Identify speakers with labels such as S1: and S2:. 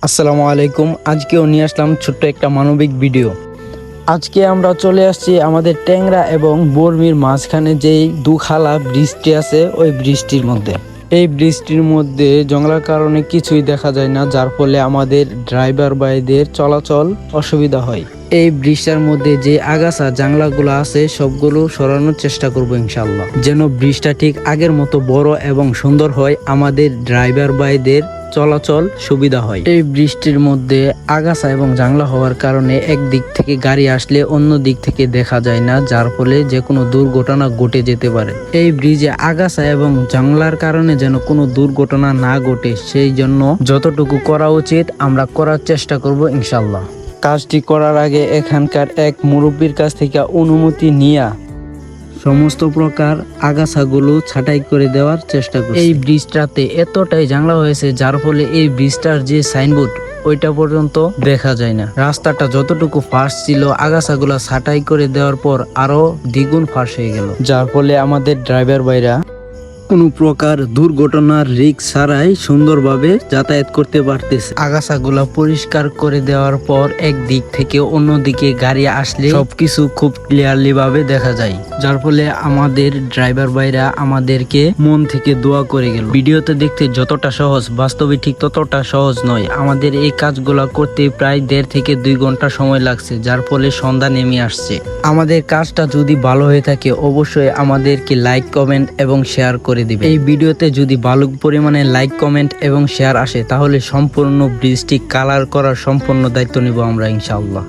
S1: আসসালামু আলাইকুম। আজকেও নিয়ে আসলাম ছোট্ট একটা মানবিক ভিডিও। আজকে আমরা চলে আসছি আমাদের ট্যাংরা এবং বর্মির মাঝখানে যেই দুখালা বৃষ্টি আছে ওই বৃষ্টির মধ্যে। এই বৃষ্টির মধ্যে জংলার কারণে কিছুই দেখা যায় না, যার ফলে আমাদের ড্রাইভার ভাইদের চলাচল অসুবিধা হয়। এই বৃষ্টির মধ্যে যে আগাছা জাংলাগুলো আছে সবগুলো সরানোর চেষ্টা করব ইনশাল্লাহ, যেন বৃষ্টিটা ঠিক আগের মতো বড় এবং সুন্দর হয়, আমাদের ড্রাইভার ভাইদের চলাচল সুবিধা হয়। এই বৃষ্টির মধ্যে আগাছা এবং জাংলা হওয়ার কারণে এক দিক থেকে গাড়ি আসলে অন্য দিক থেকে দেখা যায় না, যার ফলে যে কোনো দুর্ঘটনা ঘটে যেতে পারে। এই ব্রিজে আগাছা এবং জাংলার কারণে যেন কোনো দুর্ঘটনা না ঘটে, সেই জন্য যতটুকু করা উচিত আমরা করার চেষ্টা করব ইনশাল্লাহ। কাজটি করার আগে এখানকার এক মুরব্বীর কাছ থেকে অনুমতি নিয়ে সমস্ত প্রকার আগাছাগুলো ছাঁটাই করে দেওয়ার চেষ্টা করছি। এই ব্রিজটাতে এতটাই জাংলা হয়েছে যার ফলে এই ব্রিজটার যে সাইনবোর্ড ওইটা পর্যন্ত দেখা যায় না। রাস্তাটা যতটুকু ফাঁস ছিল আগাছাগুলো ছাঁটাই করে দেওয়ার পর আরো দ্বিগুণ ফাঁস হয়ে গেল, যার ফলে আমাদের ড্রাইভার ভাইরা কোনো প্রকার দুর্ঘটনার রিস্ক ছাড়াই সুন্দরভাবে যাতায়াত করতে পারতেছে। আগাছাগুলা পরিষ্কার করে দেওয়ার পর এক দিক থেকে অন্য দিকে গাড়ি আসলে সবকিছু খুব ক্লিয়ারলি ভাবে দেখা যায়, যার ফলে আমাদের ড্রাইভার ভাইরা আমাদেরকে মন থেকে দোয়া করে গেল। ভিডিওতে দেখতে যতটা সহজ, বাস্তবে ঠিক ততটা সহজ নয়। আমাদের এই কাজগুলা করতে প্রায় 1.5 থেকে 2 ঘন্টা সময় লাগছে, যার ফলে সন্ধ্যা নেমে আসছে। আমাদের কাজটা যদি ভালো হয়ে থাকে অবশ্যই আমাদেরকে লাইক, কমেন্ট এবং শেয়ার করে দিবে। এই ভিডিওতে যদি ভালো পরিমাণে লাইক, কমেন্ট এবং শেয়ার আসে তাহলে সম্পূর্ণ ব্রিজটি কালার করার সম্পূর্ণ দায়িত্ব নিব আমরা ইনশাআল্লাহ।